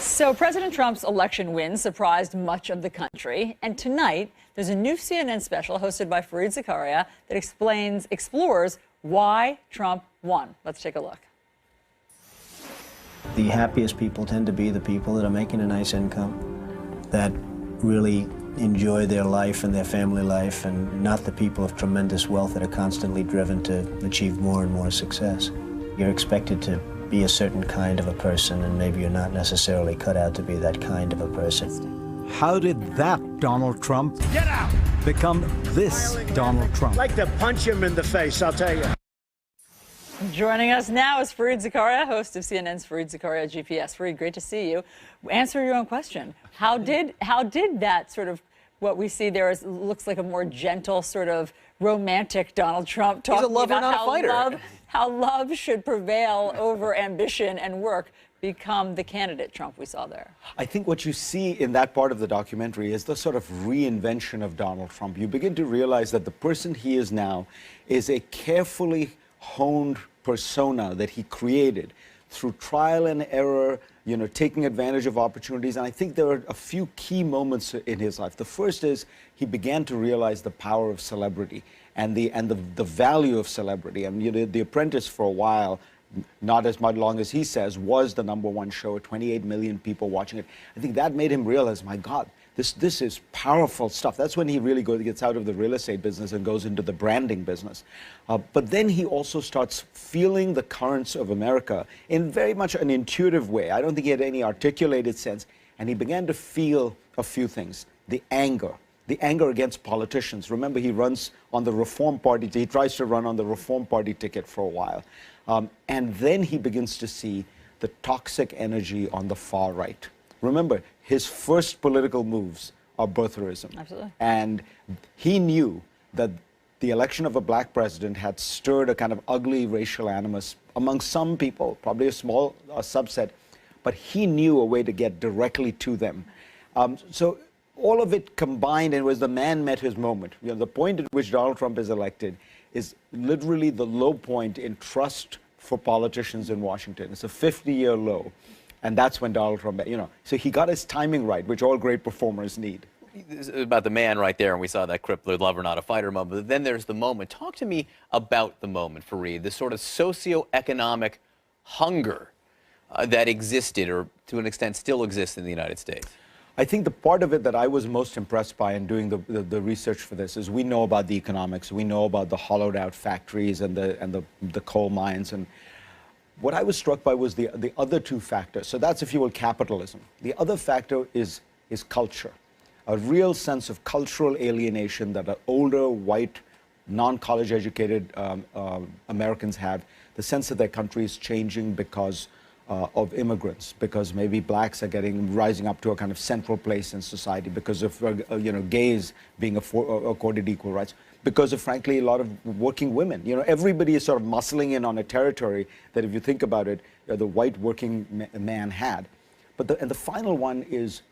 So President Trump's election win surprised much of the country. And tonight, there's a new CNN special hosted by Fareed Zakaria that explores why Trump won. Let's take a look. The happiest people tend to be the people that are making a nice income, that really enjoy their life and their family life, and not the people of tremendous wealth that are constantly driven to achieve more and more success. You're expected to be a certain kind of a person, and maybe you're not necessarily cut out to be that kind of a person. How did that Donald Trump become this Donald Trump? I'd like to punch him in the face, I'll tell you. Joining us now is Fareed Zakaria, host of CNN's Fareed Zakaria GPS. Fareed, great to see you. Answer your own question. How did that sort of, what we see there looks like a more gentle, sort of romantic Donald Trump talking about how love should prevail over ambition and work, become the candidate Trump we saw there? I think what you see in that part of the documentary is the sort of reinvention of Donald Trump. You begin to realize that the person he is now is a carefully honed persona that he created through trial and error, taking advantage of opportunities. And I think there are a few key moments in his life. The first is he began to realize the power of celebrity and the value of celebrity. And The Apprentice, for a while, not as much long as he says, was the #1 show, 28 million people watching it. I think that made him realize, my God, this is powerful stuff. That's when he really gets out of the real estate business and goes into the branding business. But then he also starts feeling the currents of America in very much an intuitive way. I don't think he had any articulated sense. And he began to feel a few things. The anger against politicians. Remember, he runs on the Reform Party. He tries to run on the Reform Party ticket for a while. And then he begins to see the toxic energy on the far right. Remember, his first political moves are birtherism. Absolutely. And he knew that the election of a black president had stirred a kind of ugly racial animus among some people, probably a small subset, but he knew a way to get directly to them. So all of it combined, and it was the man met his moment. The point at which Donald Trump is elected is literally the low point in trust for politicians in Washington. It's a 50-year low. And that's when Donald Trump, so he got his timing right, which all great performers need. About the man right there, and we saw that Crippler lover, not a fighter moment. But then there's the moment. Talk to me about the moment, Fareed, the sort of socioeconomic hunger that existed, or to an extent still exists in the United States. I think the part of it that I was most impressed by in doing the research for this is we know about the economics, we know about the hollowed out factories and the coal mines, and what I was struck by was the other two factors. So that's, if you will, capitalism. The other factor is culture, a real sense of cultural alienation that older, white, non-college educated Americans have, the sense that their country is changing because of immigrants, because maybe blacks are rising up to a kind of central place in society, because of gays being accorded equal rights, because of, frankly, a lot of working women. Everybody is sort of muscling in on a territory that, if you think about it, the white working man had. But the final one is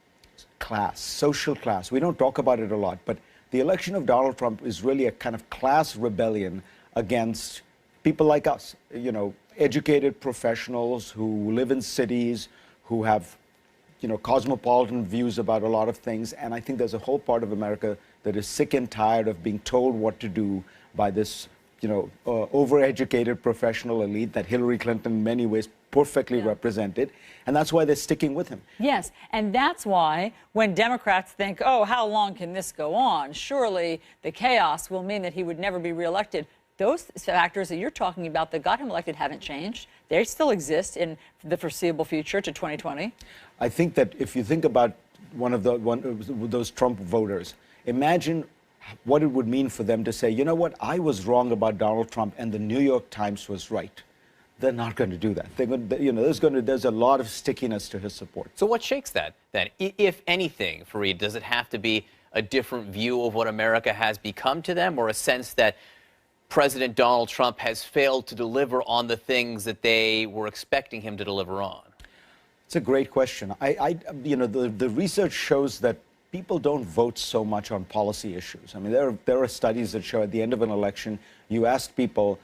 class, social class. We don't talk about it a lot, but the election of Donald Trump is really a kind of class rebellion against people like us, educated professionals who live in cities, who have, cosmopolitan views about a lot of things. And I think there's a whole part of America that is sick and tired of being told what to do by this, overeducated professional elite that Hillary Clinton in many ways perfectly represented. And that's why they're sticking with him. Yes, and that's why when Democrats think, oh, how long can this go on? Surely the chaos will mean that he would never be reelected. Those factors that you're talking about that got him elected haven't changed. They still exist in the foreseeable future to 2020. I think that if you think about one of those Trump voters, imagine what it would mean for them to say, you know what, I was wrong about Donald Trump and the New York Times was right. They're not going to do that. They're going to, there's a lot of stickiness to his support. So what shakes that then? If anything, Fareed, does it have to be a different view of what America has become to them, or a sense that President Donald Trump has failed to deliver on the things that they were expecting him to deliver on? It's a great question. The research shows that people don't vote so much on policy issues. I mean, there are studies that show at the end of an election, you ask people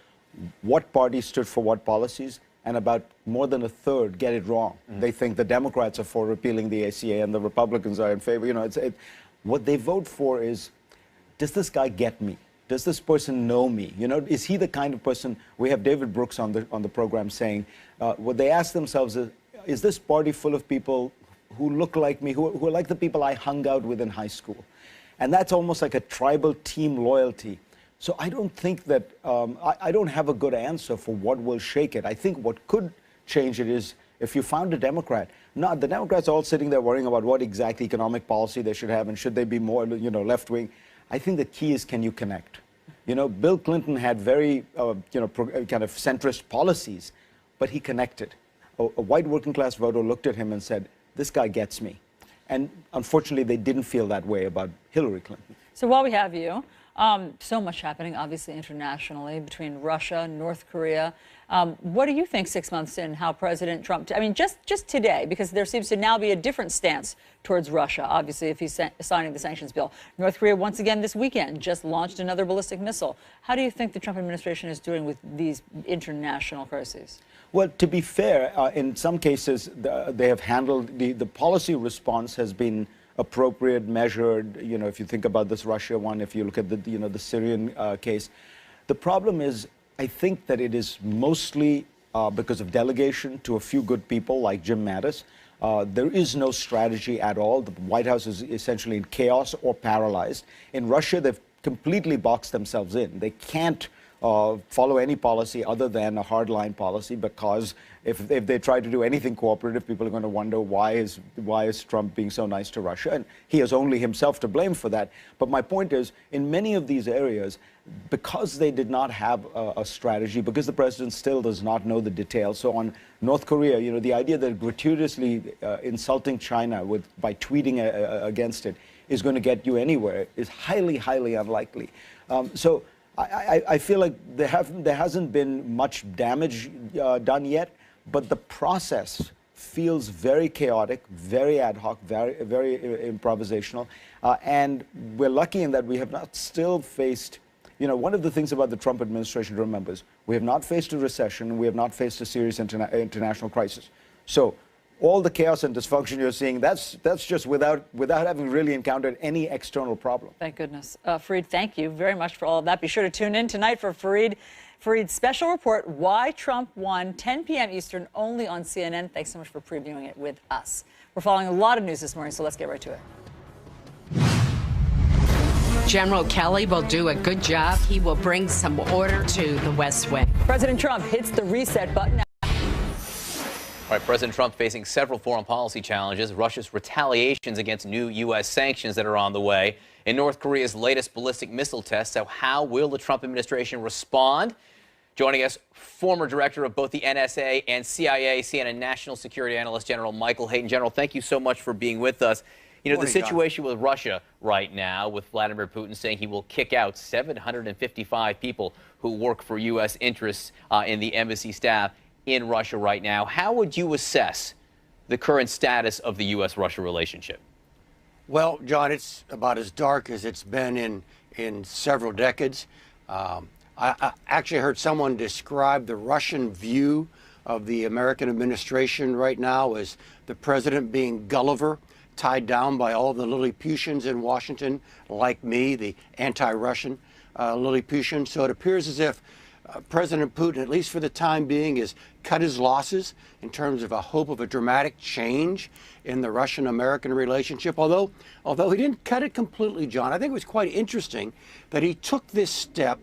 what party stood for what policies, and about more than a third get it wrong. They think the Democrats are for repealing the ACA and the Republicans are in favor. You know, what they vote for is, does this guy get me? Does this person know me? You know, is he the kind of person? We have David Brooks on the program saying, what they ask themselves is this party full of people who look like me, who are like the people I hung out with in high school? And that's almost like a tribal team loyalty. So I don't think that, I don't have a good answer for what will shake it. I think what could change it is if you found a Democrat. Not the Democrats are all sitting there worrying about what exact economic policy they should have and should they be more, you know, left-wing. I think the key is, can you connect? You know, Bill Clinton had very, kind of centrist policies, but he connected. A white working-class voter looked at him and said, this guy gets me. And unfortunately, they didn't feel that way about Hillary Clinton. So while we have you, so much happening, obviously, internationally between Russia, North Korea. What do you think 6 months in, how President Trump, I mean, just today, because there seems to now be a different stance towards Russia, obviously, if he's signing the sanctions bill. North Korea, once again, this weekend, just launched another ballistic missile. How do you think the Trump administration is doing with these international crises? Well, to be fair, in some cases, they have handled, the policy response has been appropriate, measured. You know, if you think about this Russia one, if you look at the, you know, the Syrian case. The problem is, I think that it is mostly because of delegation to a few good people like Jim Mattis. There is no strategy at all. The White House is essentially in chaos or paralyzed. In Russia, they've completely boxed themselves in. They can't follow any policy other than a hardline policy, because if they try to do anything cooperative, people are going to wonder why is Trump being so nice to Russia, and he has only himself to blame for that. But my point is, in many of these areas, because they did not have a strategy, because the president still does not know the details. So on North Korea, you know, the idea that gratuitously insulting China by tweeting against it is going to get you anywhere is highly, highly unlikely. So I feel like there hasn't been much damage done yet, but the process feels very chaotic, very ad hoc, very improvisational, and we're lucky in that we have not still faced. You know, one of the things about the Trump administration to remember is we have not faced a recession, we have not faced a serious international crisis. So all the chaos and dysfunction you're seeing, that's just without having really encountered any external problem. Thank goodness. Fareed, thank you very much for all of that. Be sure to tune in tonight for Fareed's special report, Why Trump Won, 10 p.m. Eastern, only on CNN. Thanks so much for previewing it with us. We're following a lot of news this morning, so let's get right to it. General Kelly will do a good job. He will bring some order to the West Wing. President Trump hits the reset button. All right, President Trump facing several foreign policy challenges, Russia's retaliations against new U.S. sanctions that are on the way, and North Korea's latest ballistic missile test. So how will the Trump administration respond? Joining us, former director of both the NSA and CIA, CNN national security analyst General Michael Hayden. General, thank you so much for being with us. You know, the situation with Russia right now, with Vladimir Putin saying he will kick out 755 people who work for U.S. interests in the embassy staff in Russia right now. How would you assess the current status of the U.S.-Russia relationship? Well, John, it's about as dark as it's been in several decades. I actually heard someone describe the Russian view of the American administration right now as the president being Gulliver, tied down by all the Lilliputians in Washington, like me, the anti-Russian Lilliputian. So it appears as if President Putin, at least for the time being, has cut his losses in terms of a hope of a dramatic change in the Russian-American relationship. Although he didn't cut it completely, John, I think it was quite interesting that he took this step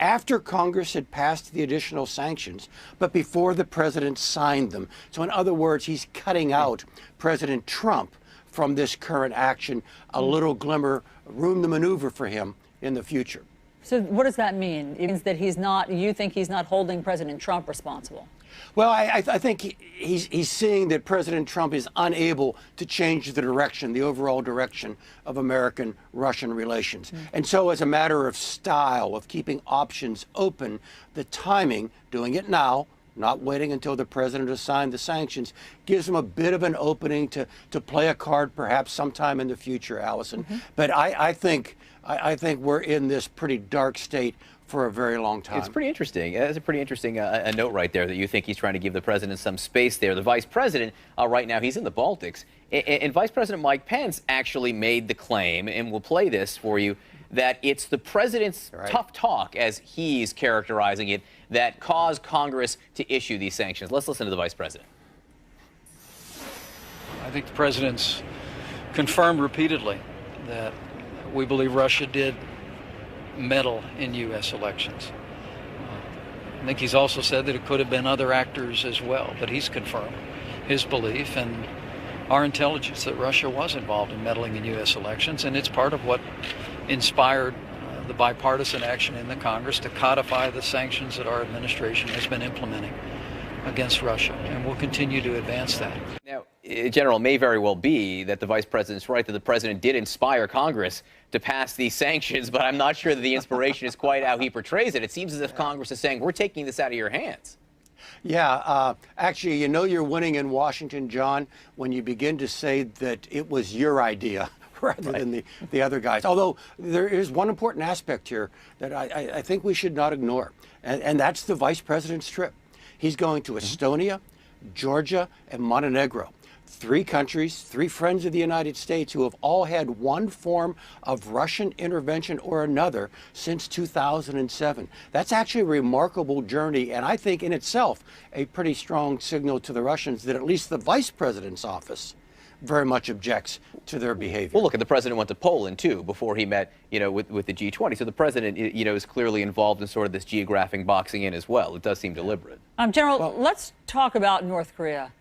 after Congress had passed the additional sanctions, but before the president signed them. So in other words, he's cutting out President Trump from this current action, a little glimmer, room to maneuver for him in the future. So what does that mean? It means that he's not, you think he's not holding President Trump responsible? Well, I think he's seeing that President Trump is unable to change the direction, the overall direction of American-Russian relations. And so as a matter of style, of keeping options open, the timing, doing it now, not waiting until the president has signed the sanctions, gives him a bit of an opening to play a card perhaps sometime in the future, Allison. But I think we're in this pretty dark state for a very long time. It's pretty interesting. That's a pretty interesting a note right there that you think he's trying to give the president some space there. The vice president, right now, he's in the Baltics. And Vice President Mike Pence actually made the claim, and we'll play this for you, that it's the president's tough talk, as he's characterizing it, that caused Congress to issue these sanctions. Let's listen to the vice president. I think the president's confirmed repeatedly that we believe Russia did meddle in U.S. elections. I think he's also said that it could have been other actors as well, but he's confirmed his belief and our intelligence that Russia was involved in meddling in U.S. elections, and it's part of what inspired the bipartisan action in the Congress to codify the sanctions that our administration has been implementing against Russia, and we'll continue to advance that. Now, General, it may very well be that the vice president's right, that the president did inspire Congress to pass these sanctions, but I'm not sure that the inspiration is quite how he portrays it. It seems as if Congress is saying, we're taking this out of your hands. Yeah, actually, you know you're winning in Washington, John, when you begin to say that it was your idea rather than the other guys. Although there is one important aspect here that I think we should not ignore, and that's the vice president's trip. He's going to Estonia, Georgia, and Montenegro. 3 countries, 3 friends of the United States who have all had one form of Russian intervention or another since 2007. That's actually a remarkable journey, and I think in itself a pretty strong signal to the Russians that at least the vice president's office very much objects to their behavior. Well, look, and the president went to Poland, too, before he met, with the G20. So the president, is clearly involved in sort of this geographic boxing in as well. It does seem deliberate. General, let's talk about North Korea.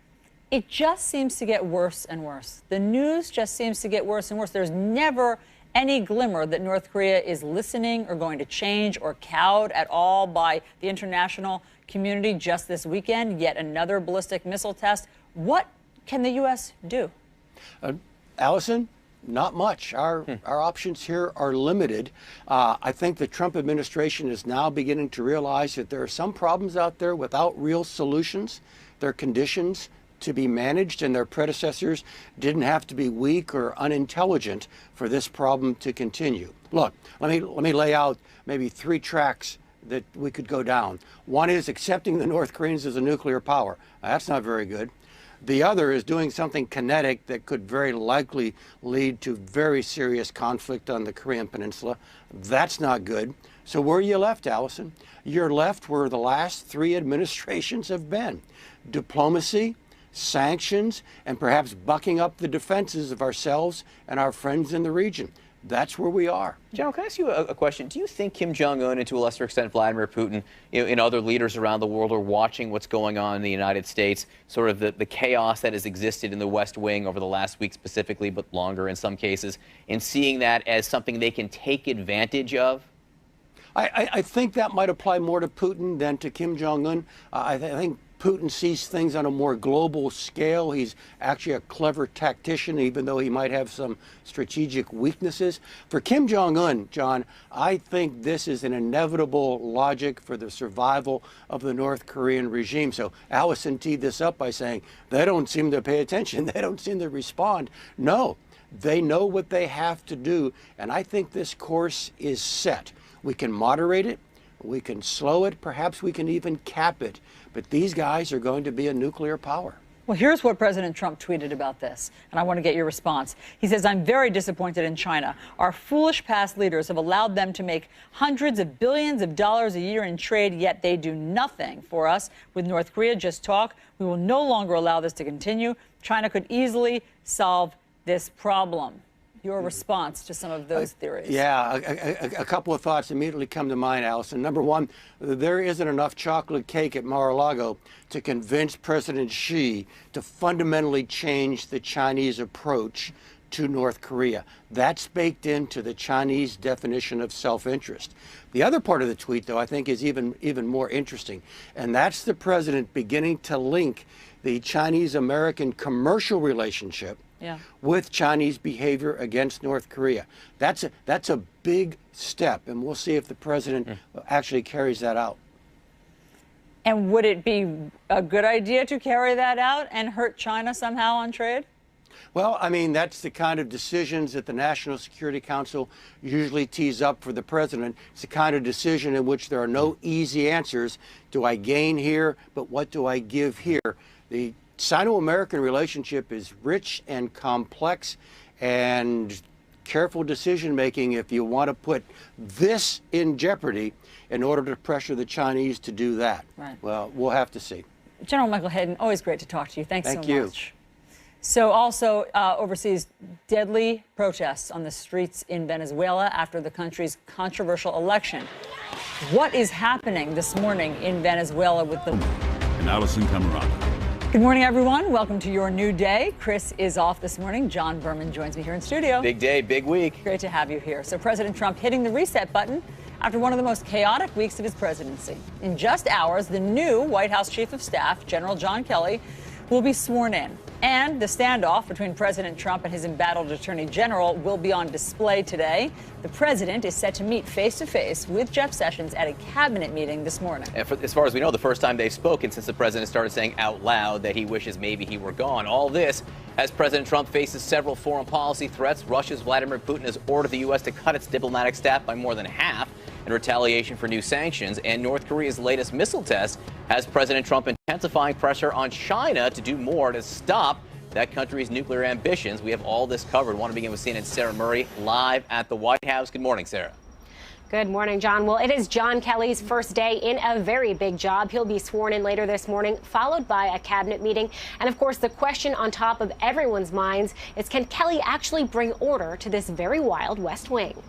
It just seems to get worse and worse. The news just seems to get worse and worse. There's never any glimmer that North Korea is listening or going to change or cowed at all by the international community. Just this weekend, yet another ballistic missile test. What can the U.S. do? Allison, not much. Our options here are limited. I think the Trump administration is now beginning to realize that there are some problems out there without real solutions. There are conditions to be managed, and their predecessors didn't have to be weak or unintelligent for this problem to continue. Look, let me lay out maybe 3 tracks that we could go down. One is accepting the North Koreans as a nuclear power. That's not very good. The other is doing something kinetic that could very likely lead to very serious conflict on the Korean Peninsula. That's not good. So where are you left, Allison? You're left where the last 3 administrations have been. Diplomacy, sanctions, and perhaps bucking up the defenses of ourselves and our friends in the region. That's where we are. General, can I ask you a question? Do you think Kim Jong-un, and to a lesser extent Vladimir Putin, and other leaders around the world are watching what's going on in the United States, sort of the chaos that has existed in the West Wing over the last week specifically, but longer in some cases, and seeing that as something they can take advantage of? I think that might apply more to Putin than to Kim Jong-un. I think Putin sees things on a more global scale. He's actually a clever tactician, even though he might have some strategic weaknesses. For Kim Jong-un, John, I think this is an inevitable logic for the survival of the North Korean regime. So Allison teed this up by saying they don't seem to pay attention. They don't seem to respond. No, they know what they have to do. And I think this course is set. We can moderate it. We can slow it. Perhaps we can even cap it. But these guys are going to be a nuclear power. Well, here's what President Trump tweeted about this, and I want to get your response. He says, I'm very disappointed in China. Our foolish past leaders have allowed them to make hundreds of billions of dollars a year in trade, yet they do nothing for us. With North Korea, just talk. We will no longer allow this to continue. China could easily solve this problem. Your response to some of those theories? Yeah, a couple of thoughts immediately come to mind, Allison. Number one, there isn't enough chocolate cake at Mar-a-Lago to convince President Xi to fundamentally change the Chinese approach to North Korea. That's baked into the Chinese definition of self-interest. The other part of the tweet, though, I think is even more interesting, and that's the president beginning to link the Chinese-American commercial relationship with Chinese behavior against North Korea. That's a big step, and we'll see if the president actually carries that out. And would it be a good idea to carry that out and hurt China somehow on trade? Well, I mean, that's the kind of decisions that the National Security Council usually tees up for the president. It's the kind of decision in which there are no easy answers. Do I gain here, but what do I give here? The Sino-American relationship is rich and complex, and careful decision-making if you want to put this in jeopardy in order to pressure the Chinese to do that. Right. Well, we'll have to see. General Michael Hayden, always great to talk to you. Thanks so Thank you. much. So also overseas, deadly protests on the streets in Venezuela after the country's controversial election. What is happening this morning in Venezuela with the... And Alison Camarada. Good morning, everyone. Welcome to your new day. Chris is off this morning. John Berman joins me here in studio. Big day, big week. Great to have you here. So President Trump hitting the reset button after one of the most chaotic weeks of his presidency. In just hours, the new White House Chief of Staff, General John Kelly, will be sworn in. And the standoff between President Trump and his embattled Attorney General will be on display today. The president is set to meet face-to-face with Jeff Sessions at a cabinet meeting this morning. And as far as we know, the first time they've spoken since the president started saying out loud that he wishes maybe he were gone. All this as President Trump faces several foreign policy threats. Russia's Vladimir Putin has ordered the U.S. to cut its diplomatic staff by more than half in retaliation for new sanctions. And North Korea's latest missile test has President Trump intensifying pressure on China to do more to stop that country's nuclear ambitions. We have all this covered. I want to begin with CNN's Sarah Murray live at the White House. Good morning, Sarah. Good morning, John. Well, it is John Kelly's first day in a very big job. He'll be sworn in later this morning, followed by a cabinet meeting. And of course, the question on top of everyone's minds is, can Kelly actually bring order to this very wild West Wing?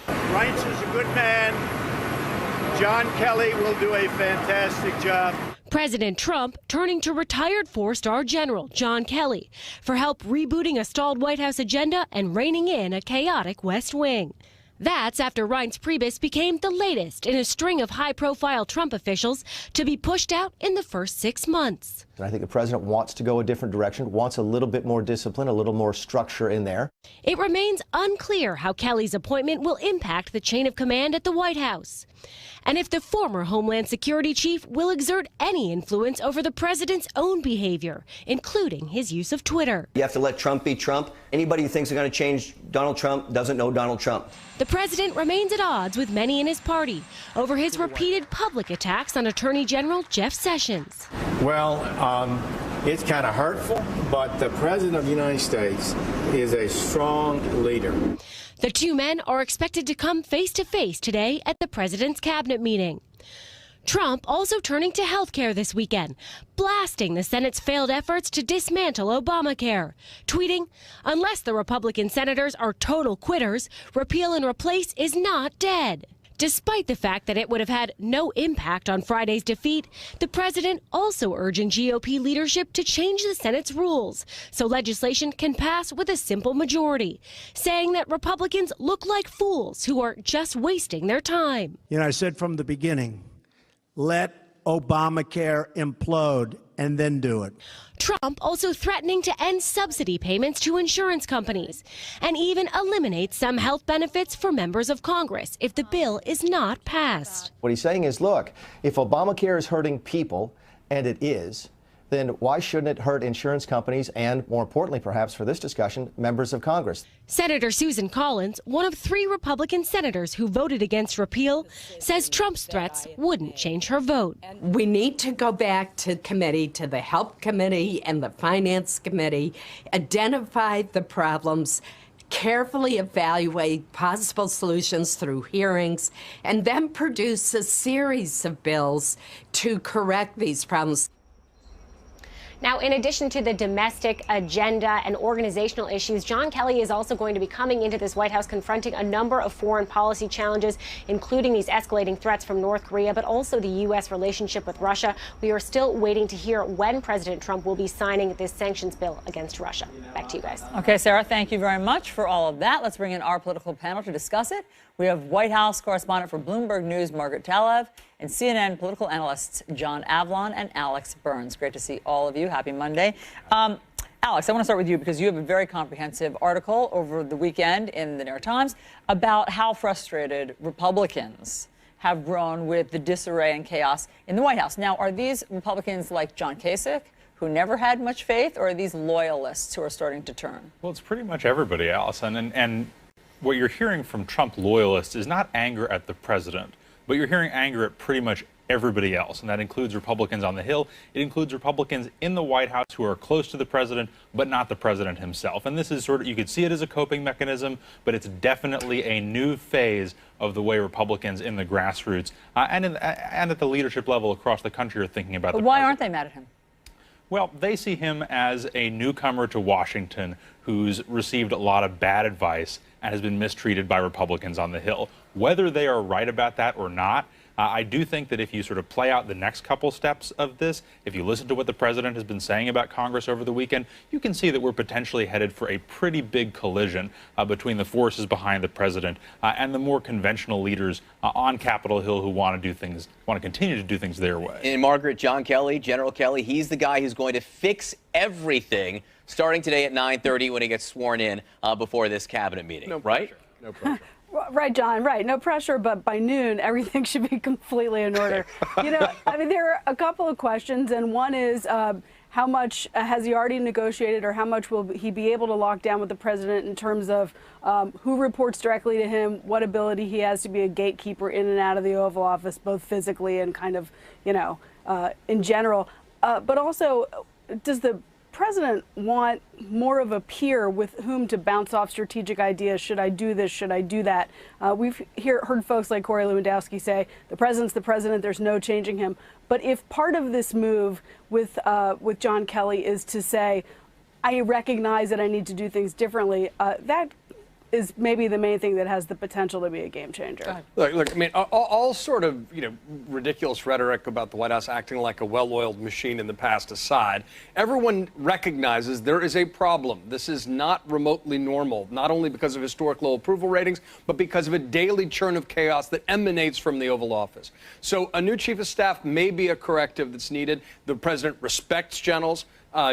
Reince is a good man. John Kelly will do a fantastic job. President Trump turning to retired four-star General John Kelly for help rebooting a stalled White House agenda and reining in a chaotic West Wing. That's after Reince Priebus became the latest in a string of high-profile Trump officials to be pushed out in the first 6 months. And I think the president wants to go a different direction, wants a little bit more discipline, a little more structure in there. It remains unclear how Kelly's appointment will impact the chain of command at the White House, and if the former Homeland Security chief will exert any influence over the president's own behavior, including his use of Twitter. You have to let Trump be Trump. Anybody who thinks they're going to change Donald Trump doesn't know Donald Trump. The president remains at odds with many in his party over his repeated public attacks on Attorney General Jeff Sessions. Well, it's kind of hurtful, but the president of the United States is a strong leader. The two men are expected to come face-to-face today at the president's cabinet meeting. Trump also turning to health care this weekend, blasting the Senate's failed efforts to dismantle Obamacare, tweeting, "Unless the Republican senators are total quitters, repeal and replace is not dead." Despite the fact that it would have had no impact on Friday's defeat, the president also urging GOP leadership to change the Senate's rules so legislation can pass with a simple majority, saying that Republicans look like fools who are just wasting their time. You know, I said from the beginning, let Obamacare implode and then do it. Trump also threatening to end subsidy payments to insurance companies and even eliminate some health benefits for members of Congress if the bill is not passed. What he's saying is, look, if Obamacare is hurting people, and it is, then why shouldn't it hurt insurance companies and, more importantly, perhaps for this discussion, members of Congress? Senator Susan Collins, one of 3 Republican senators who voted against repeal, says Trump's threats wouldn't change her vote. We need to go back to committee, to the Help Committee and the Finance Committee, identify the problems, carefully evaluate possible solutions through hearings, and then produce a series of bills to correct these problems. Now, in addition to the domestic agenda and organizational issues, John Kelly is also going to be coming into this White House confronting a number of foreign policy challenges, including these escalating threats from North Korea, but also the U.S. relationship with Russia. We are still waiting to hear when President Trump will be signing this sanctions bill against Russia. Back to you guys. Okay, Sarah, thank you very much for all of that. Let's bring in our political panel to discuss it. We have White House correspondent for Bloomberg News, Margaret Talev, and CNN political analysts John Avlon and Alex Burns. Great to see all of you. Happy Monday. Alex, I want to start with you because you have a very comprehensive article over the weekend in the New York Times about how frustrated Republicans have grown with the disarray and chaos in the White House. Now, are these Republicans like John Kasich, who never had much faith, or are these loyalists who are starting to turn? Well, it's pretty much everybody, Allison. And what you're hearing from Trump loyalists is not anger at the president, but you're hearing anger at pretty much everybody else. And that includes Republicans on the Hill. It includes Republicans in the White House who are close to the president, but not the president himself. And this is sort of, you could see it as a coping mechanism, but it's definitely a new phase of the way Republicans in the grassroots and at the leadership level across the country are thinking about But why aren't they mad at him? Well, they see him as a newcomer to Washington who's received a lot of bad advice and has been mistreated by Republicans on the Hill. Whether they are right about that or not, I do think that if you sort of play out the next couple steps of this, if you listen to what the president has been saying about Congress over the weekend, you can see that we're potentially headed for a pretty big collision between the forces behind the president and the more conventional leaders on Capitol Hill who want to continue to do things their way. And Margaret, John Kelly, General Kelly, he's the guy who's going to fix everything starting today at 9:30 when he gets sworn in before this cabinet meeting, right? No pressure. Right, John, right. No pressure, but by noon, everything should be completely in order. You know, I mean, there are a couple of questions, and one is how much has he already negotiated, or how much will he be able to lock down with the president in terms of who reports directly to him, what ability he has to be a gatekeeper in and out of the Oval Office, both physically and kind of, you know, in general. But also, does the president want more of a peer with whom to bounce off strategic ideas? Should I do this? Should I do that? We've heard folks like Corey Lewandowski say, the president's the president, there's no changing him. But if part of this move with John Kelly is to say, I recognize that I need to do things differently, that is maybe the main thing that has the potential to be a game changer. Look, I mean, all sort of, you know, ridiculous rhetoric about the White House acting like a well-oiled machine in the past aside, everyone recognizes there is a problem. This is not remotely normal, not only because of historic low approval ratings, but because of a daily churn of chaos that emanates from the Oval Office. So a new chief of staff may be a corrective that's needed. The president respects generals.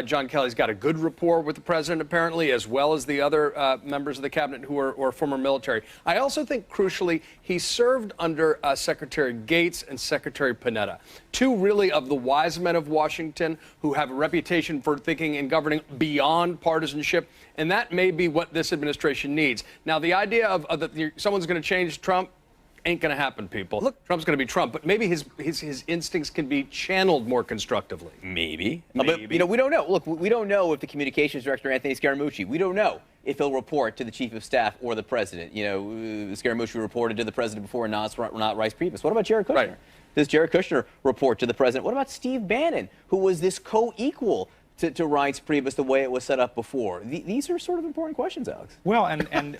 John Kelly's got a good rapport with the president, apparently, as well as the other members of the cabinet who are former military. I also think, crucially, he served under Secretary Gates and Secretary Panetta, two really of the wise men of Washington who have a reputation for thinking and governing beyond partisanship, and that may be what this administration needs. Now, the idea of that someone's going to change Trump ain't going to happen, people. Look, Trump's going to be Trump, but maybe his instincts can be channeled more constructively. Maybe. But, you know, we don't know. Look, we don't know if the communications director, Anthony Scaramucci, we don't know if he'll report to the chief of staff or the president. You know, Scaramucci reported to the president before, not Rice Priebus. What about Jared Kushner? Right. Does Jared Kushner report to the president? What about Steve Bannon, who was this co-equal to Reince Priebus the way it was set up before? These are sort of important questions, Alex. Well, and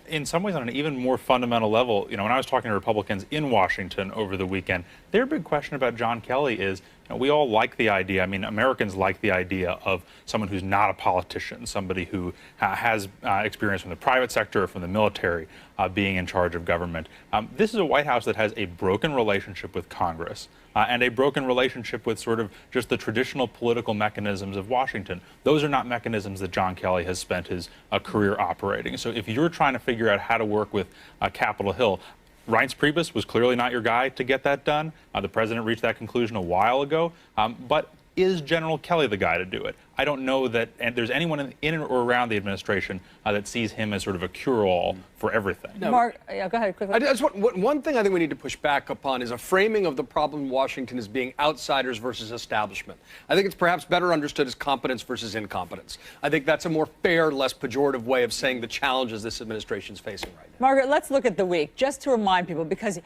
in some ways on an even more fundamental level, you know, when I was talking to Republicans in Washington over the weekend, their big question about John Kelly is, you know, we all like the idea, I mean, Americans like the idea of someone who's not a politician, somebody who has experience from the private sector or from the military being in charge of government. This is a White House that has a broken relationship with Congress. And a broken relationship with sort of just the traditional political mechanisms of Washington. Those are not mechanisms that John Kelly has spent his career operating. So if you're trying to figure out how to work with Capitol Hill, Reince Priebus was clearly not your guy to get that done. The president reached that conclusion a while ago. But is General Kelly the guy to do it? I don't know that there's anyone in or around the administration that sees him as sort of a cure-all for everything. No. Mark, yeah, go ahead quickly. One thing I think we need to push back upon is a framing of the problem in Washington as being outsiders versus establishment. I think it's perhaps better understood as competence versus incompetence. I think that's a more fair, less pejorative way of saying the challenges this administration is facing right now. Margaret, let's look at the week, just to remind people, because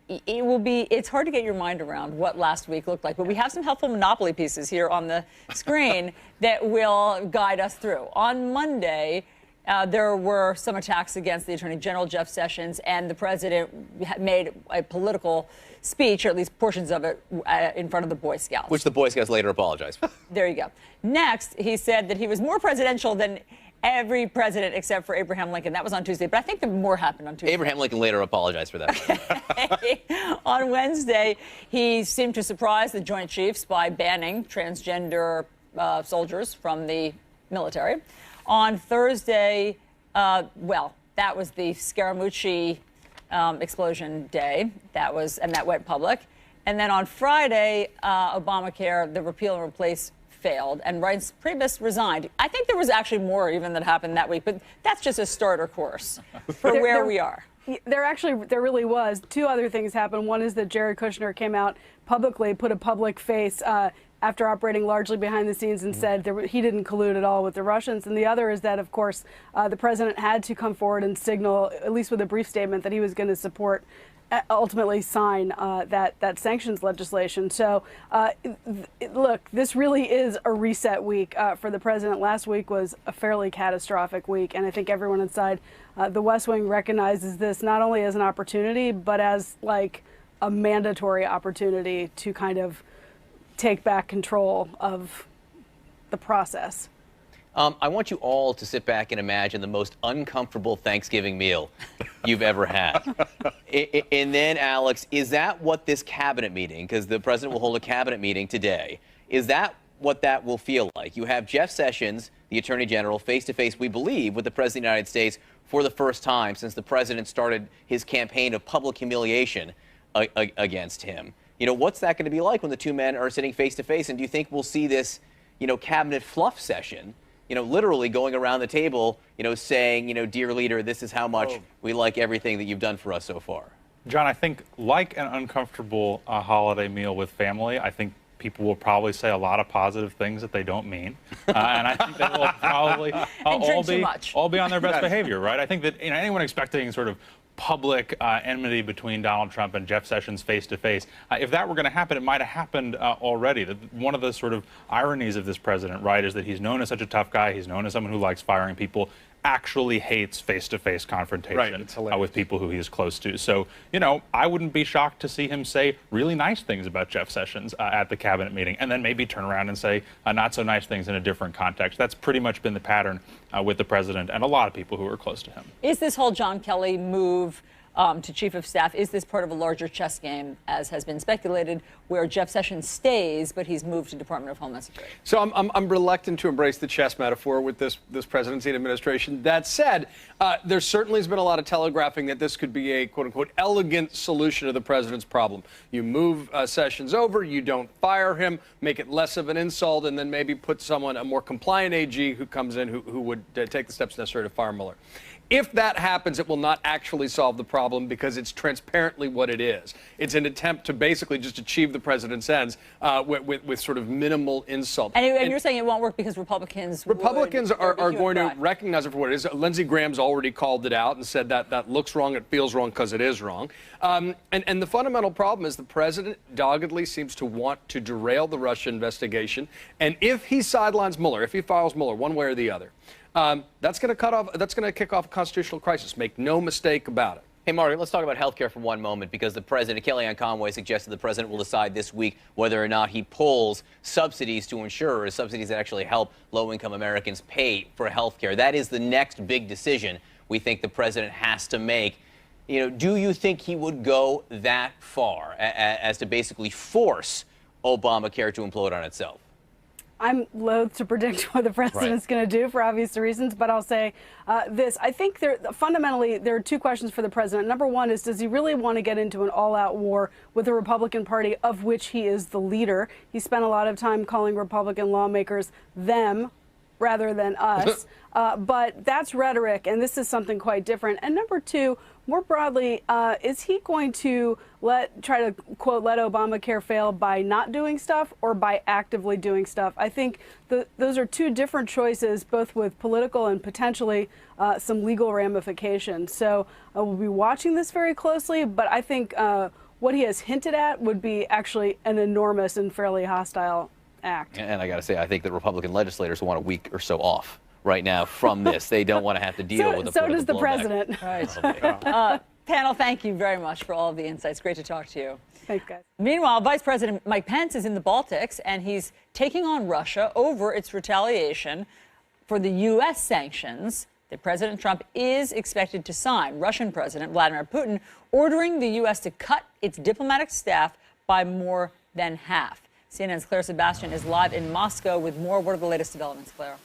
it's hard to get your mind around what last week looked like, but we have some helpful Monopoly pieces here on the screen that will guide us through. On Monday, there were some attacks against the Attorney General, Jeff Sessions, and the president made a political speech, or at least portions of it, in front of the Boy Scouts. Which the Boy Scouts later apologized for. There you go. Next, he said that he was more presidential than every president except for Abraham Lincoln. That was on Tuesday, but I think the more happened on Tuesday. Abraham Lincoln later apologized for that. On Wednesday, he seemed to surprise the Joint Chiefs by banning transgender soldiers from the military. On Thursday, well, that was the Scaramucci explosion day. That went public. And then on Friday, Obamacare, the repeal and replace failed and Reince Priebus resigned. I think there was actually more even that happened that week, but that's just a starter course for where we are. There really was. Two other things happened. One is that Jared Kushner came out publicly, put a public face after operating largely behind the scenes and said he didn't collude at all with the Russians. And the other is that, of course, the president had to come forward and signal, at least with a brief statement, that he was going to support, ultimately sign that sanctions legislation. So, look, this really is a reset week for the president. Last week was a fairly catastrophic week, and I think everyone inside the West Wing recognizes this not only as an opportunity, but as like a mandatory opportunity to kind of take back control of the process. I want you all to sit back and imagine the most uncomfortable Thanksgiving meal you've ever had. And then, Alex, is that what this cabinet meeting, because the president will hold a cabinet meeting today, is that what that will feel like? You have Jeff Sessions, the Attorney General, face-to-face, we believe, with the President of the United States for the first time since the president started his campaign of public humiliation against him. You know, what's that going to be like when the two men are sitting face-to-face? And do you think we'll see this, cabinet fluff session, literally going around the table, saying, dear leader, this is how much we like everything that you've done for us so far? John, I think like an uncomfortable holiday meal with family, I think people will probably say a lot of positive things that they don't mean. And I think they will probably all be on their best behavior, right? I think that anyone expecting sort of public enmity between Donald Trump and Jeff Sessions face-to-face, if that were going to happen, it might have happened already. One of the sort of ironies of this president, right, is that he's known as such a tough guy. He's known as someone who likes firing people, actually hates face-to-face confrontation with people who he is close to. So, I wouldn't be shocked to see him say really nice things about Jeff Sessions at the cabinet meeting, and then maybe turn around and say not so nice things in a different context. That's pretty much been the pattern with the president and a lot of people who are close to him. Is this whole John Kelly move to chief of staff, is this part of a larger chess game, as has been speculated, where Jeff Sessions stays, but he's moved to Department of Homeland Security? So I'm reluctant to embrace the chess metaphor with this presidency and administration. That said, there certainly has been a lot of telegraphing that this could be a quote-unquote elegant solution to the president's problem. You move Sessions over, you don't fire him, make it less of an insult, and then maybe put a more compliant AG who comes in who would take the steps necessary to fire Mueller. If that happens, it will not actually solve the problem because it's transparently what it is. It's an attempt to basically just achieve the president's ends with sort of minimal insult. And you're saying it won't work because Republicans are going to recognize it for what it is. Lindsey Graham's already called it out and said that looks wrong, it feels wrong because it is wrong. And the fundamental problem is the president doggedly seems to want to derail the Russia investigation. And if he sidelines Mueller, if he files Mueller one way or the other, that's going to kick off a constitutional crisis. Make no mistake about it. Hey, Margaret, let's talk about health care for one moment, because the president, Kellyanne Conway, suggested the president will decide this week whether or not he pulls subsidies to insurers, subsidies that actually help low-income Americans pay for health care. That is the next big decision we think the president has to make. Do you think he would go that far as to basically force Obamacare to implode on itself? I'm loath to predict what the president's going to do for obvious reasons, but I'll say this. I think fundamentally there are two questions for the president. Number one is, does he really want to get into an all-out war with the Republican Party, of which he is the leader? He spent a lot of time calling Republican lawmakers them rather than us. But that's rhetoric, and this is something quite different. And number two, more broadly, is he going to try to, quote, let Obamacare fail by not doing stuff or by actively doing stuff? I think those are two different choices, both with political and potentially some legal ramifications. So we'll be watching this very closely, but I think what he has hinted at would be actually an enormous and fairly hostile act. And I got to say, I think that Republican legislators want a week or so off right now from this. They don't want to have to deal with the So does the blowback. president. Right. Panel, thank you very much for all of the insights. Great to talk to you. Thanks, guys. Meanwhile, Vice President Mike Pence is in the Baltics, and he's taking on Russia over its retaliation for the U.S. sanctions that President Trump is expected to sign. Russian President Vladimir Putin ordering the U.S. to cut its diplomatic staff by more than half. CNN's Claire Sebastian is live in Moscow with more. What are the latest developments, Claire?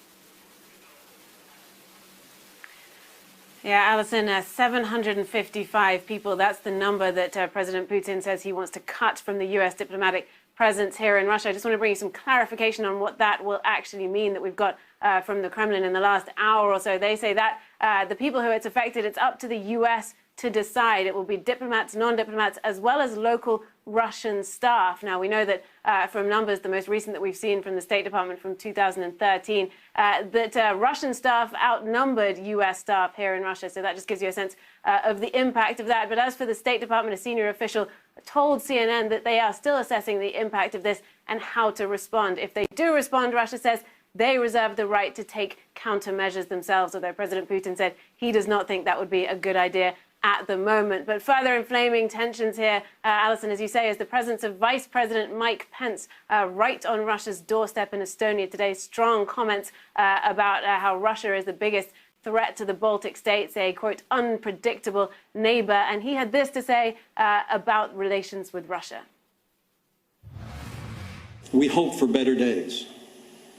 Yeah, Alison, 755 people. That's the number that President Putin says he wants to cut from the U.S. diplomatic presence here in Russia. I just want to bring you some clarification on what that will actually mean that we've got from the Kremlin in the last hour or so. They say that the people who it's affected, it's up to the U.S. to decide. It will be diplomats, non-diplomats, as well as local Russian staff. Now, we know that from numbers, the most recent that we've seen from the State Department from 2013, that Russian staff outnumbered U.S. staff here in Russia. So that just gives you a sense of the impact of that. But as for the State Department, a senior official told CNN that they are still assessing the impact of this and how to respond. If they do respond, Russia says they reserve the right to take countermeasures themselves, although President Putin said he does not think that would be a good idea at the moment. But further inflaming tensions here, Alison, as you say, is the presence of Vice President Mike Pence right on Russia's doorstep in Estonia today. Strong comments about how Russia is the biggest threat to the Baltic states, a, quote, unpredictable neighbor. And he had this to say about relations with Russia. We hope for better days,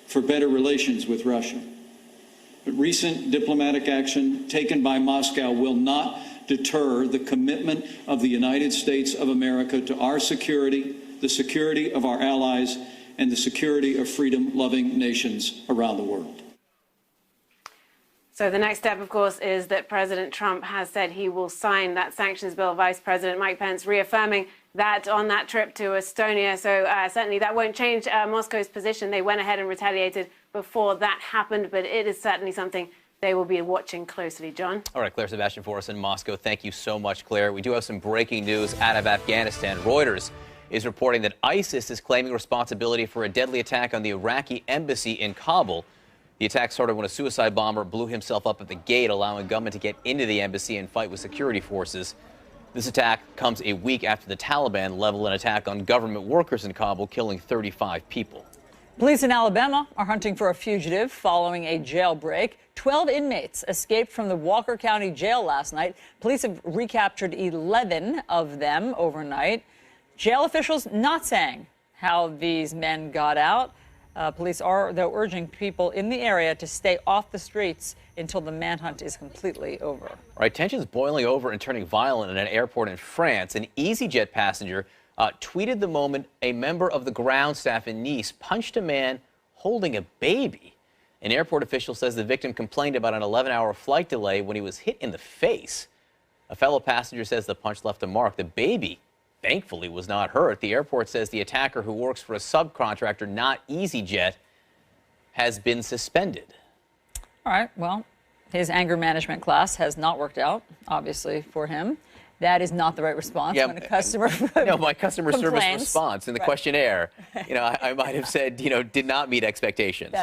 for better relations with Russia. But recent diplomatic action taken by Moscow will not deter the commitment of the United States of America to our security, the security of our allies, and the security of freedom-loving nations around the world. So the next step, of course, is that President Trump has said he will sign that sanctions bill. Vice President Mike Pence reaffirming that on that trip to Estonia. So certainly that won't change Moscow's position. They went ahead and retaliated before that happened, but it is certainly something they will be watching closely. John? All right, Claire Sebastian for us in Moscow. Thank you so much, Claire. We do have some breaking news out of Afghanistan. Reuters is reporting that ISIS is claiming responsibility for a deadly attack on the Iraqi embassy in Kabul. The attack started when a suicide bomber blew himself up at the gate, allowing gunmen to get into the embassy and fight with security forces. This attack comes a week after the Taliban leveled an attack on government workers in Kabul, killing 35 people. Police in Alabama are hunting for a fugitive following a jailbreak. 12 inmates escaped from the Walker County Jail last night. Police have recaptured 11 of them overnight. Jail officials not saying how these men got out. Police are, though, urging people in the area to stay off the streets until the manhunt is completely over. All right, tensions boiling over and turning violent at an airport in France. An EasyJet passenger tweeted the moment a member of the ground staff in Nice punched a man holding a baby. An airport official says the victim complained about an 11-hour flight delay when he was hit in the face. A fellow passenger says the punch left a mark. The baby, thankfully, was not hurt. The airport says the attacker, who works for a subcontractor, not EasyJet, has been suspended. All right, well, his anger management class has not worked out, obviously, for him. That is not the right response when a customer No, my customer service complains. response in the questionnaire, I might have said, did not meet expectations.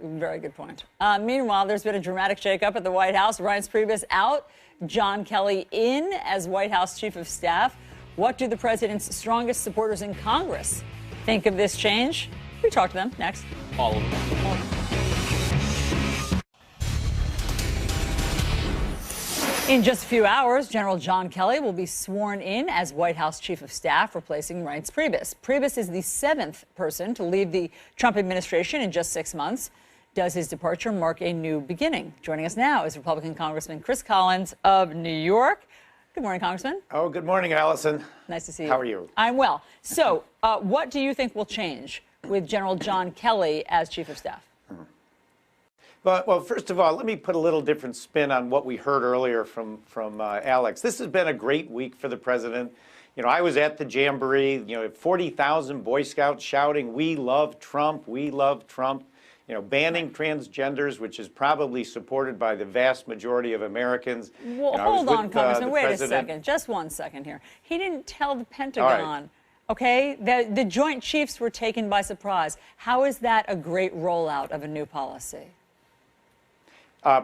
Very good point. Meanwhile, there's been a dramatic shakeup at the White House. Reince Priebus out, John Kelly in as White House Chief of Staff. What do the president's strongest supporters in Congress think of this change? We talk to them next. All of them. In just a few hours, General John Kelly will be sworn in as White House Chief of Staff, replacing Reince Priebus. Priebus is the 7th person to leave the Trump administration in just 6 months. Does his departure mark a new beginning? Joining us now is Republican Congressman Chris Collins of New York. Good morning, Congressman. Oh, good morning, Allison. Nice to see you. How are you? I'm well. So, what do you think will change with General John Kelly as Chief of Staff? Well, first of all, let me put a little different spin on what we heard earlier from Alex. This has been a great week for the president. I was at the Jamboree, 40,000 Boy Scouts shouting, "We love Trump, we love Trump." Banning transgenders, which is probably supported by the vast majority of Americans. Well, hold on, Congressman. Wait a second. Just 1 second here. He didn't tell the Pentagon. Okay? The Joint Chiefs were taken by surprise. How is that a great rollout of a new policy?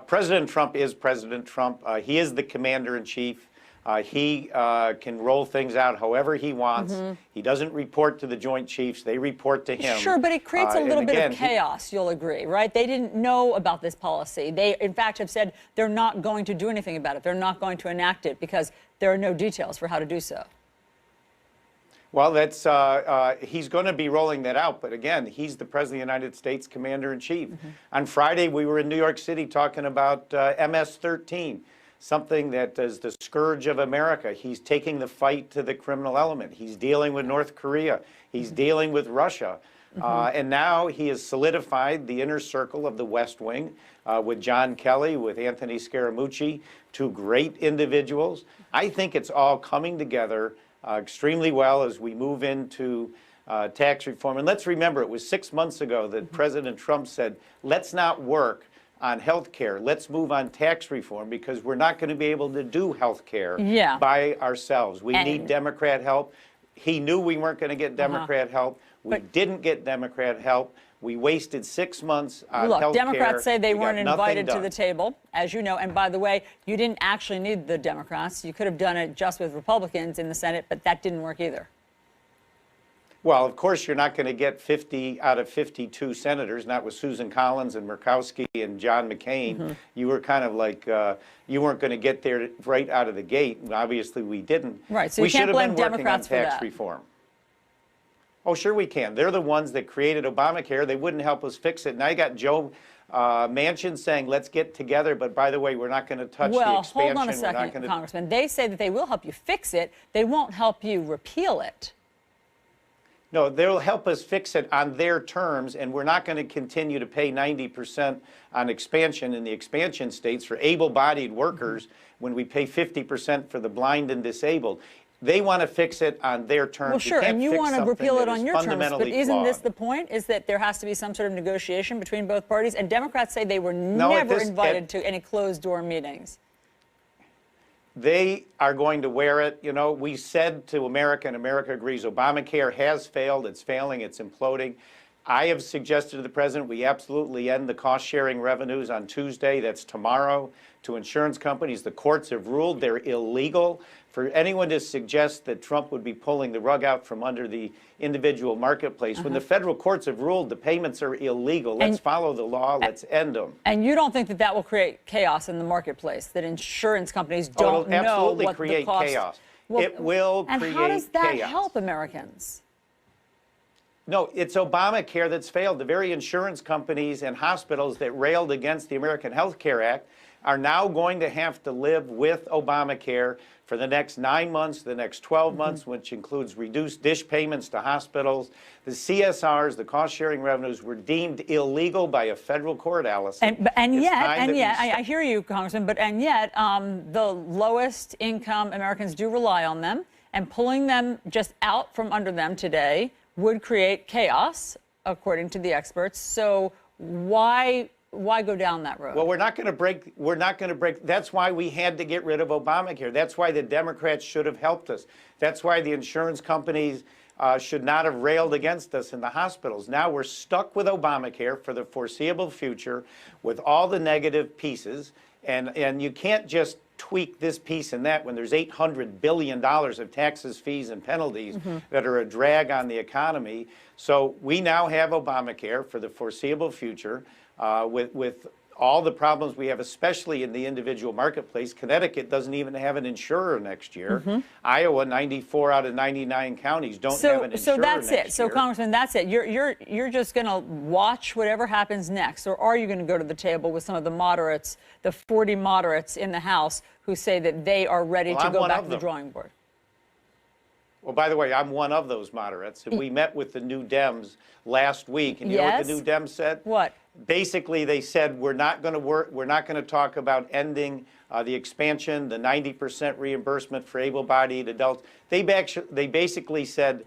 President Trump is President Trump. He is the commander-in-chief. He can roll things out however he wants. He doesn't report to the Joint Chiefs. They report to him. Sure, but it creates a little bit of chaos, you'll agree, right? They didn't know about this policy. They, in fact, have said they're not going to do anything about it. They're not going to enact it because there are no details for how to do so. Well, he's going to be rolling that out. But again, he's the President of the United States Commander-in-Chief. On Friday, we were in New York City talking about MS-13. something that is the scourge of America. He's taking the fight to the criminal element. He's dealing with North Korea. He's dealing with Russia. And now he has solidified the inner circle of the West Wing with John Kelly, with Anthony Scaramucci, two great individuals. I think it's all coming together extremely well as we move into tax reform. And let's remember, it was 6 months ago that President Trump said, let's not work on health care. Let's move on tax reform because we're not going to be able to do health care by ourselves. We need Democrat help. He knew we weren't going to get Democrat help. We didn't get Democrat help. We wasted 6 months on health care. Look, Democrats say they weren't invited to the table, as you know. And by the way, you didn't actually need the Democrats. You could have done it just with Republicans in the Senate, but that didn't work either. Well, of course, you're not going to get 50 out of 52 senators, not with Susan Collins and Murkowski and John McCain. You were kind of like, you weren't going to get there right out of the gate. Obviously, we didn't. Right, so we you can't blame should have been Democrats working on for tax that. reform. Oh, sure we can. They're the ones that created Obamacare. They wouldn't help us fix it. Now you got Joe Manchin saying, let's get together, but by the way, we're not going to touch the expansion. Well, hold on a second, Congressman. They say that they will help you fix it. They won't help you repeal it. No, they'll help us fix it on their terms, and we're not going to continue to pay 90% on expansion in the expansion states for able-bodied workers when we pay 50% for the blind and disabled. They want to fix it on their terms. Well, sure, and you want to repeal it on your terms, but isn't this flawed. the point, is that there has to be some sort of negotiation between both parties? And Democrats say they were never invited to any closed-door meetings. They are going to wear it. You know, we said to America, and America agrees, Obamacare has failed. It's failing. It's imploding. I have suggested to the president we absolutely end the cost-sharing revenues on Tuesday. That's tomorrow to insurance companies. The courts have ruled they're illegal. For anyone to suggest that Trump would be pulling the rug out from under the individual marketplace, when the federal courts have ruled the payments are illegal, let's follow the law, let's end them. And you don't think that that will create chaos in the marketplace, that insurance companies don't know absolutely what create the cost... chaos. Well, it will create chaos. And how does that help Americans? No, it's Obamacare that's failed. The very insurance companies and hospitals that railed against the American Health Care Act are now going to have to live with Obamacare for the next 9 months, the next 12 months, which includes reduced dish payments to hospitals. The CSRs, the cost-sharing revenues, were deemed illegal by a federal court, Allison. And yet, I hear you, Congressman, but and yet the lowest income Americans do rely on them, and pulling them just out from under them today would create chaos, according to the experts. So why go down that road? Well, we're not going to break. That's why we had to get rid of Obamacare. That's why the Democrats should have helped us. That's why the insurance companies should not have railed against us in the hospitals. Now we're stuck with Obamacare for the foreseeable future with all the negative pieces. And you can't just tweak this piece and that when there's $800 billion of taxes, fees, and penalties that are a drag on the economy. So we now have Obamacare for the foreseeable future with all the problems we have, especially in the individual marketplace. Connecticut doesn't even have an insurer next year. Iowa, 94 out of 99 counties don't have an insurer So that's next it. So, year. Congressman, that's it. You're just going to watch whatever happens next, or are you going to go to the table with some of the moderates, the 40 moderates in the House, who say that they are ready to go back to the drawing board? Well, by the way, I'm one of those moderates. And we met with the New Dems last week, and you know what the New Dems said? What? Basically, they said we're not going to work. We're not going to talk about ending the expansion, the 90% reimbursement for able-bodied adults. They basically said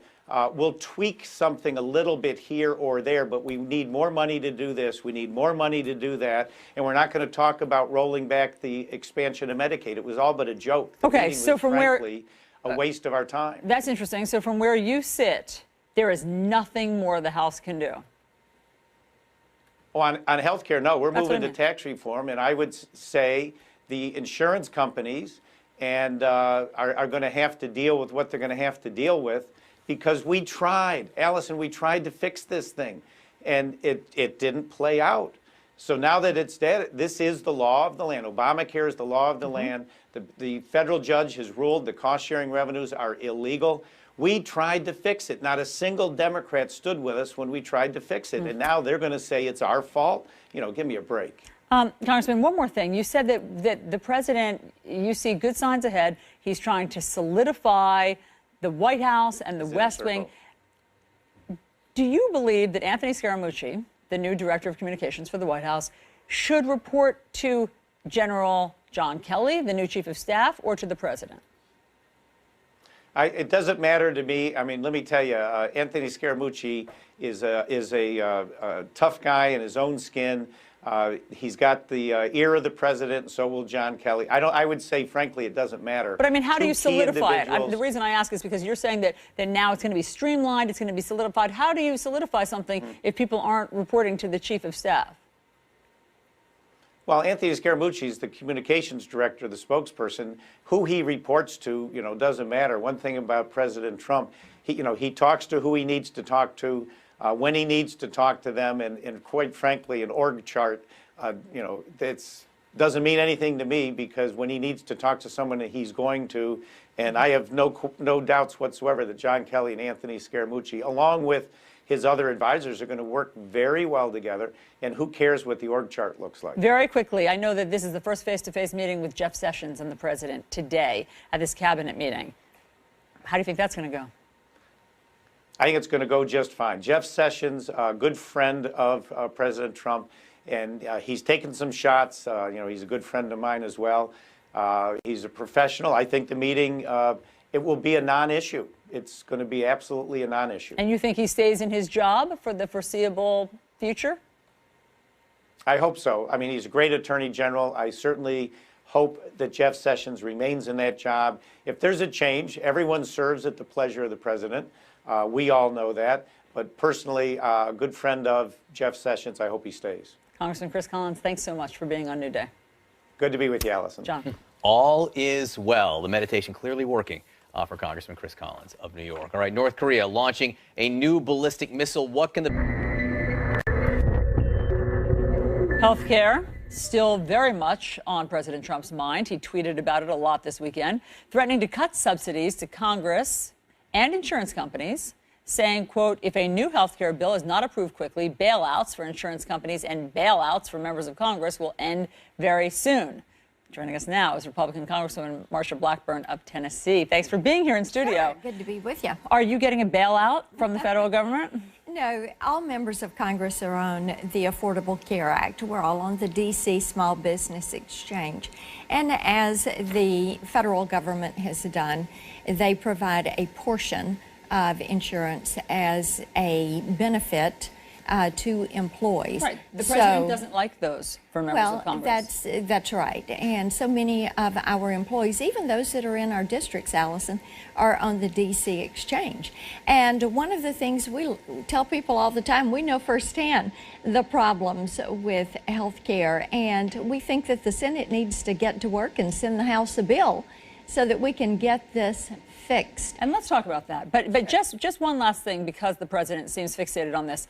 we'll tweak something a little bit here or there, but we need more money to do this. We need more money to do that, and we're not going to talk about rolling back the expansion of Medicaid. It was all but a joke. Okay, so from frankly, a waste of our time. That's interesting. So from where you sit, there is nothing more the House can do. On health care, no, we're moving to tax reform, and I would say the insurance companies and are going to have to deal with what they're going to have to deal with, because we tried, Allison, we tried to fix this thing, and it didn't play out. So now that it's dead, this is the law of the land. Obamacare is the law of the land. The federal judge has ruled the cost-sharing revenues are illegal. We tried to fix it. Not a single Democrat stood with us when we tried to fix it. And now they're going to say it's our fault. You know, give me a break. Congressman, one more thing. You said that the president, you see good signs ahead. He's trying to solidify the White House and the West Wing. Do you believe that Anthony Scaramucci, the new director of communications for the White House, should report to General John Kelly, the new chief of staff, or to the president? It doesn't matter to me. I mean, let me tell you, Anthony Scaramucci is a tough guy in his own skin. He's got the ear of the president, and so will John Kelly. I would say, frankly, it doesn't matter. But I mean, how do you solidify it? The reason I ask is because you're saying that now it's going to be streamlined, it's going to be solidified. How do you solidify something if people aren't reporting to the chief of staff? Well, Anthony Scaramucci is the communications director, the spokesperson. Who he reports to, doesn't matter. One thing about President Trump, he talks to who he needs to talk to, when he needs to talk to them, and quite frankly, an org chart, that doesn't mean anything to me, because when he needs to talk to someone, he's going to, and I have no doubts whatsoever that John Kelly and Anthony Scaramucci, along with his other advisors, are going to work very well together, and who cares what the org chart looks like. Very quickly, I know that this is the first face-to-face meeting with Jeff Sessions and the president today at this cabinet meeting. How do you think that's going to go? I think it's going to go just fine. Jeff Sessions, a good friend of President Trump, and he's taken some shots. He's a good friend of mine as well. He's a professional. I think the meeting, it will be a non-issue. It's going to be absolutely a non-issue. And you think he stays in his job for the foreseeable future? I hope so. I mean, he's a great attorney general. I certainly hope that Jeff Sessions remains in that job. If there's a change, everyone serves at the pleasure of the president. We all know that. But personally, a good friend of Jeff Sessions, I hope he stays. Congressman Chris Collins, thanks so much for being on New Day. Good to be with you, Allison. John. All is well. The meditation clearly working for Congressman Chris Collins of New York. All right, North Korea launching a new ballistic missile. What can the... Healthcare still very much on President Trump's mind. He tweeted about it a lot this weekend, threatening to cut subsidies to Congress and insurance companies, saying, quote, if a new health care bill is not approved quickly, bailouts for insurance companies and bailouts for members of Congress will end very soon. Joining us now is Republican Congresswoman Marsha Blackburn of Tennessee. Thanks for being here in studio. Sure. Good to be with you. Are you getting a bailout from the federal government? No, all members of Congress are on the Affordable Care Act. We're all on the D.C. Small Business Exchange. And as the federal government has done, they provide a portion of insurance as a benefit to employees. Right. The president doesn't like those for members of Congress. That's right. And so many of our employees, even those that are in our districts, Allison, are on the D.C. Exchange. And one of the things we tell people all the time, we know firsthand the problems with health care. And we think that the Senate needs to get to work and send the House a bill so that we can get this fixed. And let's talk about that. But just one last thing, because the president seems fixated on this.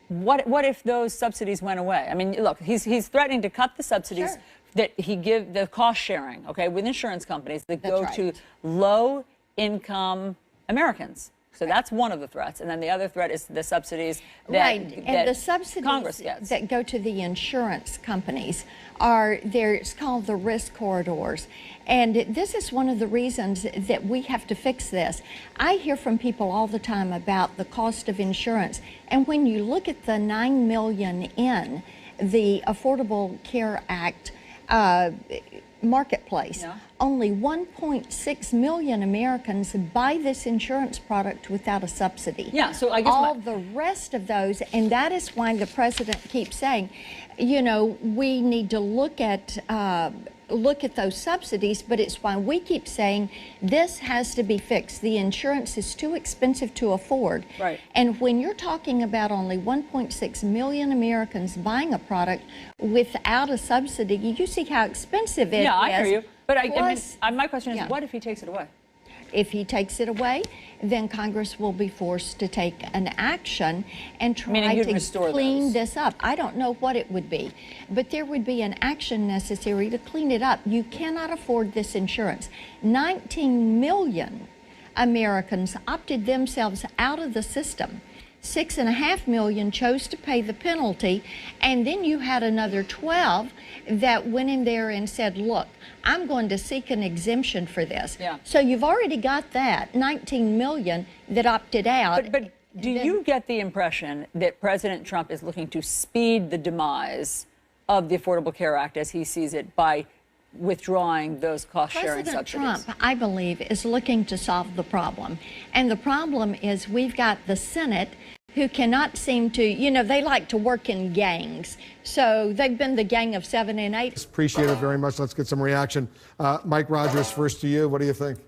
What if those subsidies went away? I mean, look, he's threatening to cut the subsidies that he give the cost sharing, okay, with insurance companies that go to low income Americans. So that's one of the threats. And then the other threat is the subsidies that the subsidies Congress gets. That go to the insurance companies are there. It's called the risk corridors. And this is one of the reasons that we have to fix this. I hear from people all the time about the cost of insurance. And when you look at the $9 million in the Affordable Care Act marketplace, only 1.6 million Americans buy this insurance product without a subsidy. Yeah, so I guess all the rest of those, and that is why the president keeps saying, you know, we need to look at those subsidies, but it's why we keep saying this has to be fixed. The insurance is too expensive to afford. Right. And when you're talking about only 1.6 million Americans buying a product without a subsidy, you see how expensive it is. Yeah, I hear you. But Plus, my question is, what if he takes it away? If he takes it away, then Congress will be forced to take an action and try to clean this up. I don't know what it would be, but there would be an action necessary to clean it up. You cannot afford this insurance. 19 million Americans opted themselves out of the system 6.5 million chose to pay the penalty, and then you had another 12 that went in there and said, look, I'm going to seek an exemption for this. Yeah. So you've already got that 19 million that opted out. But do you get the impression that President Trump is looking to speed the demise of the Affordable Care Act as he sees it by withdrawing those cost-sharing President subsidies? Trump, I believe, is looking to solve the problem. And the problem is we've got the Senate who cannot seem to, you know, they like to work in gangs. So they've been the gang of 7 and 8. Appreciate it very much. Let's get some reaction. Mike Rogers, first to you. What do you think?